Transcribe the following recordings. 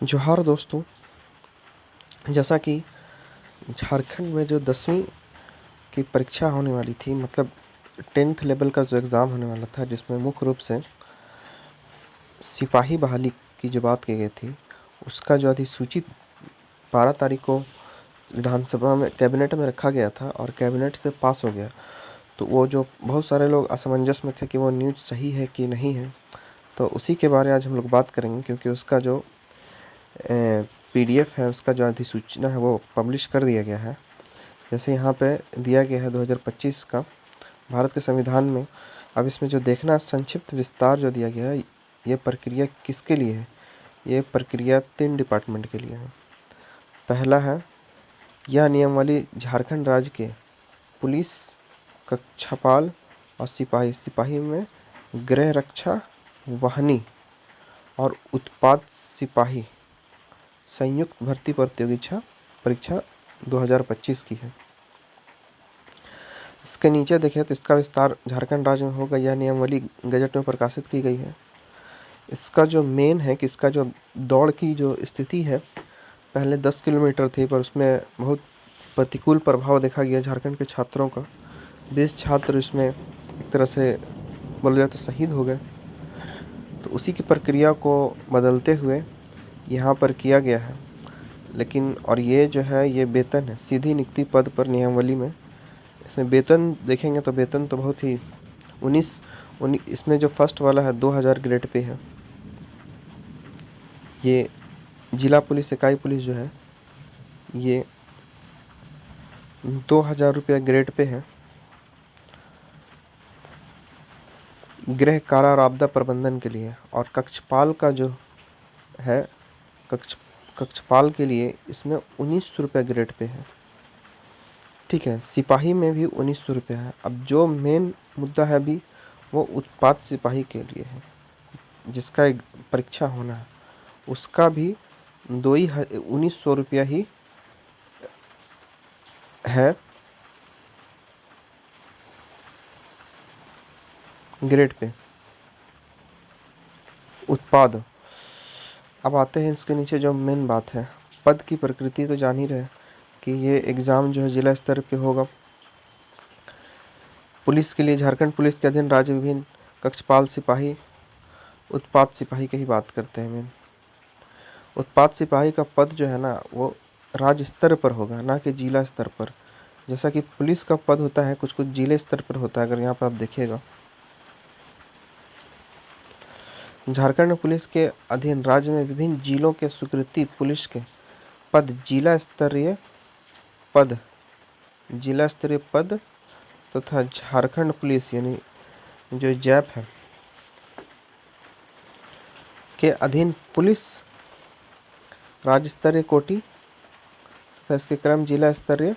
जोहार दोस्तों। जैसा कि झारखंड में जो 10वीं की परीक्षा होने वाली थी, मतलब 10th लेवल का जो एग्ज़ाम होने वाला था, जिसमें मुख्य रूप से सिपाही बहाली की जो बात की गई थी, उसका जो अधिसूचित 12 तारीख को विधानसभा में कैबिनेट में रखा गया था और कैबिनेट से पास हो गया। तो वो जो बहुत सारे लोग असमंजस में थे कि वो न्यूज़ सही है कि नहीं है, तो उसी के बारे में आज हम लोग बात करेंगे, क्योंकि उसका जो पीडीएफ है, उसका जो अधिसूचना है वो पब्लिश कर दिया गया है। जैसे यहाँ पे दिया गया है 2025 का भारत के संविधान में। अब इसमें जो देखना संक्षिप्त विस्तार जो दिया गया है, ये प्रक्रिया किसके लिए है? ये प्रक्रिया 3 डिपार्टमेंट के लिए है। पहला है, यह नियमावली झारखंड राज्य के पुलिस, कक्षपाल और सिपाही में गृह रक्षा, वाहिनी और उत्पाद सिपाही संयुक्त भर्ती प्रतियोगिता परीक्षा 2025 की है। इसके नीचे देखें तो इसका विस्तार झारखंड राज्य में होगा। यह नियमावली गजट में प्रकाशित की गई है। इसका जो मेन है कि इसका जो दौड़ की जो स्थिति है, पहले 10 किलोमीटर थी, पर उसमें बहुत प्रतिकूल प्रभाव देखा गया झारखंड के छात्रों का। 20 छात्र इसमें एक तरह से बोला जाए तो शहीद हो गए। तो उसी की प्रक्रिया को बदलते हुए यहाँ पर किया गया है। लेकिन और ये जो है, ये वेतन है, सीधी नियुक्ति पद पर नियमावली में। इसमें वेतन देखेंगे तो वेतन तो बहुत ही 19 इसमें जो फर्स्ट वाला है 2000 ग्रेड पे है। ये जिला पुलिस इकाई पुलिस जो है, ये 2000 रुपया ग्रेड पे है। गृह कारा और आपदा प्रबंधन के लिए। और कक्षपाल का जो है, कक्षपाल के लिए इसमें 1900 रुपया ग्रेड पे है। ठीक है, सिपाही में भी 1900 रुपया है। अब जो मेन मुद्दा है अभी, वो उत्पाद सिपाही के लिए है, जिसका एक परीक्षा होना है, उसका भी 1900 रुपया ही है ग्रेड पे उत्पाद। अब आते हैं इसके नीचे जो मेन बात है, पद की प्रकृति तो जान ही रहे कि ये एग्ज़ाम जो है जिला स्तर पे होगा। पुलिस के लिए झारखंड पुलिस के अधीन राज्य विभिन्न कक्षपाल सिपाही, उत्पाद सिपाही की ही बात करते हैं मेन। उत्पाद सिपाही का पद जो है ना, वो राज्य स्तर पर होगा, ना कि जिला स्तर पर। जैसा कि पुलिस का पद होता है कुछ कुछ जिले स्तर पर होता है। अगर यहाँ पर आप देखिएगा, झारखंड पुलिस के अधीन राज्य में विभिन्न जिलों के स्वीकृति पुलिस के पद जिला स्तरीय पद तथा झारखंड पुलिस यानी जो जैप है के अधीन पुलिस राज्य स्तरीय कोटि तथा इसके क्रम जिला स्तरीय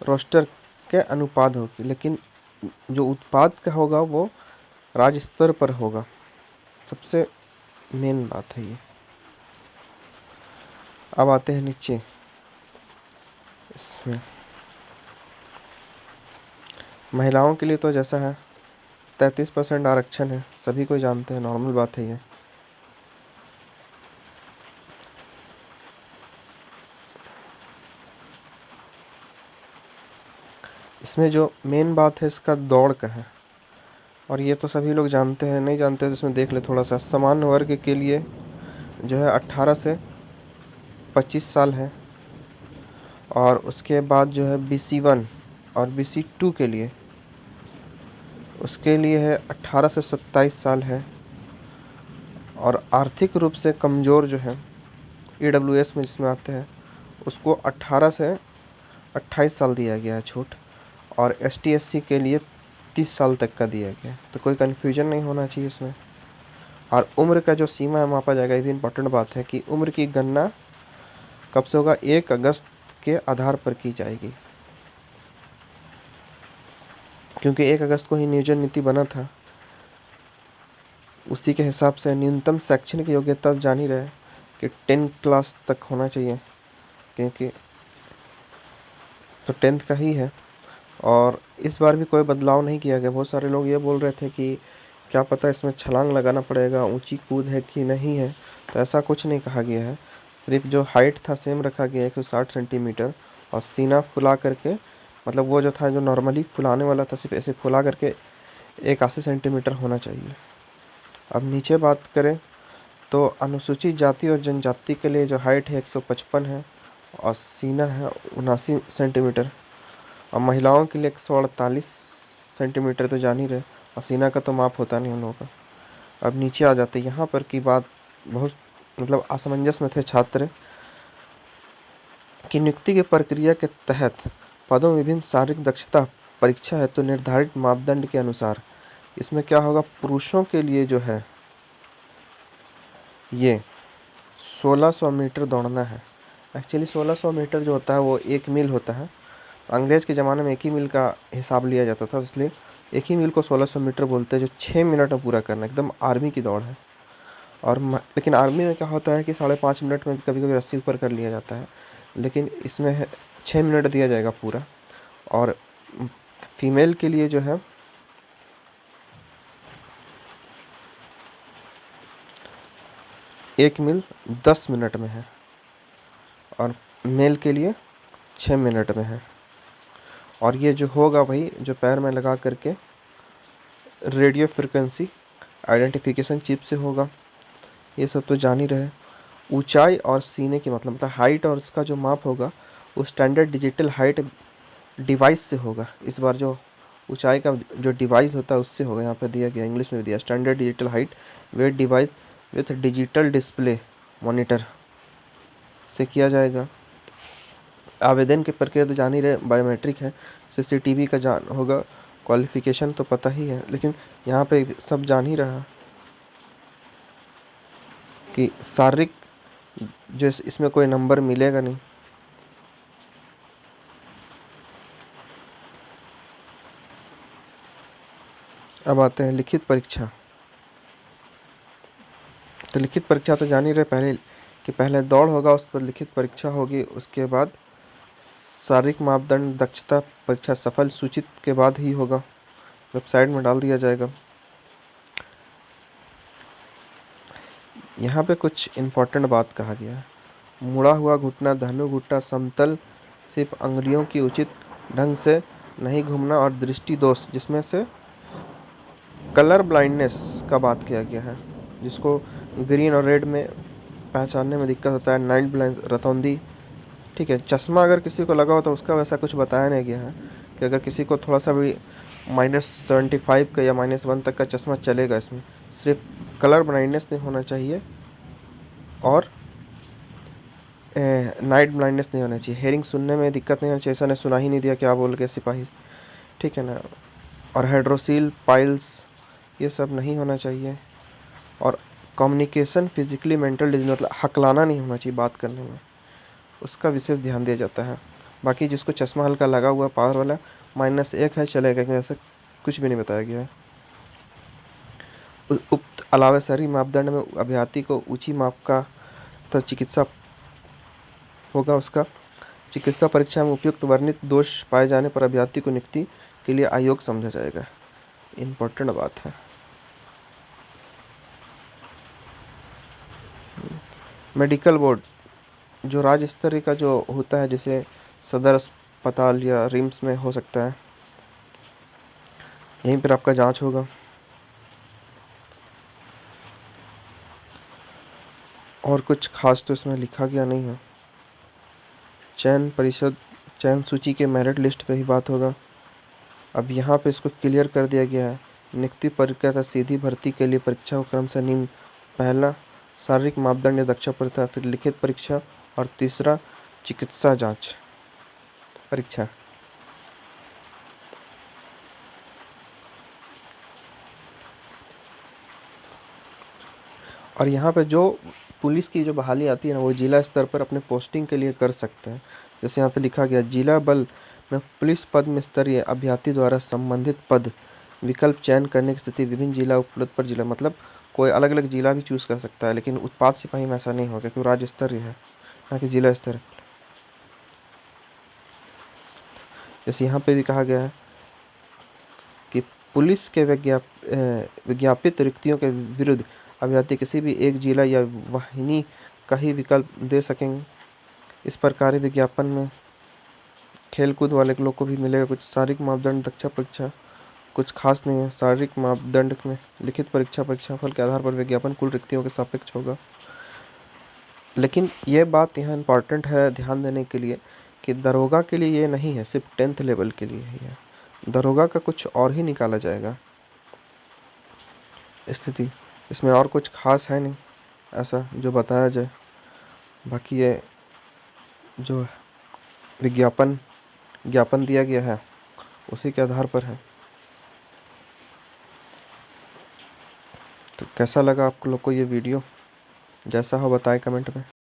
रोस्टर के अनुपात होगी। लेकिन जो उत्पाद का होगा वो राज्य स्तर पर होगा। सबसे मेन बात है ये। अब आते हैं नीचे, इसमें महिलाओं के लिए तो जैसा है 33% आरक्षण है, सभी कोई जानते हैं, नॉर्मल बात है ये। इसमें जो मेन बात है इसका दौड़ का है, और ये तो सभी लोग जानते हैं, नहीं जानते तो इसमें देख ले थोड़ा सा। सामान्य वर्ग के लिए जो है 18 से 25 साल है, और उसके बाद जो है BC1 और BC2 के लिए, उसके लिए है 18 से 27 साल है। और आर्थिक रूप से कमज़ोर जो है EWS में जिसमें आते हैं, उसको 18 से 28 साल दिया गया है छूट। और ST SC के लिए 30 साल तक का दिया गया है। तो कोई कन्फ्यूजन नहीं होना चाहिए इसमें। और उम्र का जो सीमा है मापा जाएगा, ये भी इम्पोर्टेंट बात है कि उम्र की गणना कब से होगा, 1 अगस्त के आधार पर की जाएगी, क्योंकि 1 अगस्त को ही नियोजन नीति बना था। उसी के हिसाब से न्यूनतम शैक्षणिक योग्यता जान ही रहे कि 10 क्लास तक होना चाहिए, क्योंकि तो 10th का ही है। और इस बार भी कोई बदलाव नहीं किया गया। बहुत सारे लोग ये बोल रहे थे कि क्या पता इसमें छलांग लगाना पड़ेगा, ऊंची कूद है कि नहीं है। तो ऐसा कुछ नहीं कहा गया है, सिर्फ जो हाइट था सेम रखा गया है 160 सेंटीमीटर, और सीना फुला करके, मतलब वो जो था जो नॉर्मली फुलाने वाला था सिर्फ ऐसे फुला करके 81 सेंटीमीटर होना चाहिए। अब नीचे बात करें तो अनुसूचित जाति और जनजाति के लिए जो हाइट है 155 है और सीना है 79 सेंटीमीटर, और महिलाओं के लिए 148 सेंटीमीटर, तो जान ही रहे, और सीना का तो माप होता नहीं उन लोगों का। अब नीचे आ जाते, यहाँ पर की बात बहुत मतलब असमंजस में थे छात्र कि नियुक्ति की प्रक्रिया के तहत पदों में विभिन्न शारीरिक दक्षता परीक्षा है तो निर्धारित मापदंड के अनुसार इसमें क्या होगा, पुरुषों के लिए जो है ये 1600 मीटर दौड़ना है। एक्चुअली 1600 मीटर जो होता है वो 1 मील होता है। अंग्रेज के ज़माने में 1 ही मील का हिसाब लिया जाता था, इसलिए 1 ही मील को 1600 मीटर बोलते हैं, जो 6 मिनट में पूरा करना, एकदम आर्मी की दौड़ है। और लेकिन आर्मी में क्या होता है कि 5.5 मिनट में कभी कभी रस्सी ऊपर कर लिया जाता है, लेकिन इसमें है 6 मिनट दिया जाएगा पूरा। और फीमेल के लिए जो है 1 मील 10 मिनट में है और मेल के लिए 6 मिनट में है। और ये जो होगा भाई जो पैर में लगा करके रेडियो फ्रिक्वेंसी आइडेंटिफिकेशन चिप से होगा, ये सब तो जान ही रहे। ऊंचाई और सीने की मतलब हाइट और उसका जो माप होगा वो स्टैंडर्ड डिजिटल हाइट डिवाइस से होगा। इस बार जो ऊंचाई का जो डिवाइस होता है उससे होगा, यहाँ पे दिया गया, इंग्लिश में भी दिया, standard digital height weight device with digital display monitor से किया जाएगा। आवेदन की प्रक्रिया तो जान ही रहे, बायोमेट्रिक है, सीसीटीवी का जान होगा, क्वालिफिकेशन तो पता ही है, लेकिन यहाँ पे सब जान ही रहा कि शारीरिक जो इसमें कोई नंबर मिलेगा नहीं। अब आते हैं लिखित परीक्षा। तो लिखित परीक्षा तो जान ही रहे पहले कि पहले दौड़ होगा, उसके बाद लिखित परीक्षा होगी, उसके बाद शारीरिक मापदंड दक्षता परीक्षा सफल सूचित के बाद ही होगा, वेबसाइट में डाल दिया जाएगा। यहाँ पे कुछ इम्पोर्टेंट बात कहा गया है, मुड़ा हुआ घुटना, धनु घुटना, समतल, सिर्फ अंगुलियों की उचित ढंग से नहीं घूमना, और दृष्टि दोष जिसमें से कलर ब्लाइंडनेस का बात किया गया है, जिसको ग्रीन और रेड में पहचानने में दिक्कत होता है, नाइट ब्लाइंड, रतौंधी, ठीक है। चश्मा अगर किसी को लगा हो तो उसका वैसा कुछ बताया नहीं गया है कि अगर किसी को थोड़ा सा भी -75 का या -1 तक का चश्मा चलेगा, इसमें सिर्फ कलर ब्लाइंडनेस नहीं होना चाहिए और नाइट ब्लाइंडनेस नहीं होना चाहिए। हेयरिंग सुनने में दिक्कत नहीं होनी चाहिए, ऐसा ने सुना ही नहीं दिया क्या बोल के सिपाही, ठीक है ना। और हाइड्रोसील पाइल्स ये सब नहीं होना चाहिए। और कम्युनिकेशन फिजिकली मेंटल डिजीज मतलब हकलाना नहीं होना चाहिए बात करने में, उसका विशेष ध्यान दिया जाता है। बाकी जिसको चश्मा हल्का लगा हुआ पावर वाला -1 है चलेगा, क्योंकि ऐसा कुछ भी नहीं बताया गया है। उक्त अलावा शहरी मापदंड में अभ्यर्थी को ऊंची माप का तो चिकित्सा होगा, उसका चिकित्सा परीक्षा में उपयुक्त वर्णित दोष पाए जाने पर अभ्यर्थी को नियुक्ति के लिए अयोग्य समझा जाएगा। इम्पोर्टेंट बात है। मेडिकल बोर्ड जो राज्य स्तरीय का जो होता है, जैसे सदर अस्पताल या रिम्स में हो सकता है, यहीं पर आपका जांच होगा। और कुछ खास तो इसमें लिखा गया नहीं है। चयन परिषद चयन सूची के मेरिट लिस्ट पे ही बात होगा। अब यहाँ पे इसको क्लियर कर दिया गया है, नियुक्ति प्रक्रिया था सीधी भर्ती के लिए परीक्षा को क्रम से निम्न, पहला शारीरिक मापदंड या दक्षता परीक्षा, फिर लिखित परीक्षा, और तीसरा चिकित्सा जांच परीक्षा। और यहाँ पे जो पुलिस की जो बहाली आती है ना, वो जिला स्तर पर अपने पोस्टिंग के लिए कर सकते हैं। जैसे यहाँ पे लिखा गया, जिला बल में पुलिस पद में स्तरीय अभ्यर्थी द्वारा संबंधित पद विकल्प चयन करने की स्थिति विभिन्न जिला उपलब्ध पर जिला, मतलब कोई अलग अलग जिला भी चूज़ कर सकता है, लेकिन उत्पाद सिपाही में ऐसा नहीं होगा क्योंकि राज्य स्तरीय है, ना कि जिला स्तर। जैसे यहाँ पे भी कहा गया है कि पुलिस के विज्ञापित रिक्तियों के विरुद्ध अभ्यर्थी किसी भी एक जिला या वाहिनी का ही विकल्प दे सकेंगे। इस प्रकार विज्ञापन में खेलकूद वाले लोग को भी मिलेगा कुछ। शारीरिक मापदंड दक्षता परीक्षा कुछ खास नहीं है। शारीरिक मापदंड में लिखित परीक्षाफल के आधार पर विज्ञापन कुल रिक्तियों के सापेक्ष होगा। लेकिन ये बात यहाँ इम्पॉर्टेंट है ध्यान देने के लिए कि दरोगा के लिए ये नहीं है, सिर्फ 10th लेवल के लिए ही है। दरोगा का कुछ और ही निकाला जाएगा स्थिति, इसमें और कुछ खास है नहीं ऐसा जो बताया जाए। बाकी ये जो ज्ञापन दिया गया है उसी के आधार पर है। तो कैसा लगा आप लोग को ये वीडियो? जैसा हो बताएं कमेंट में।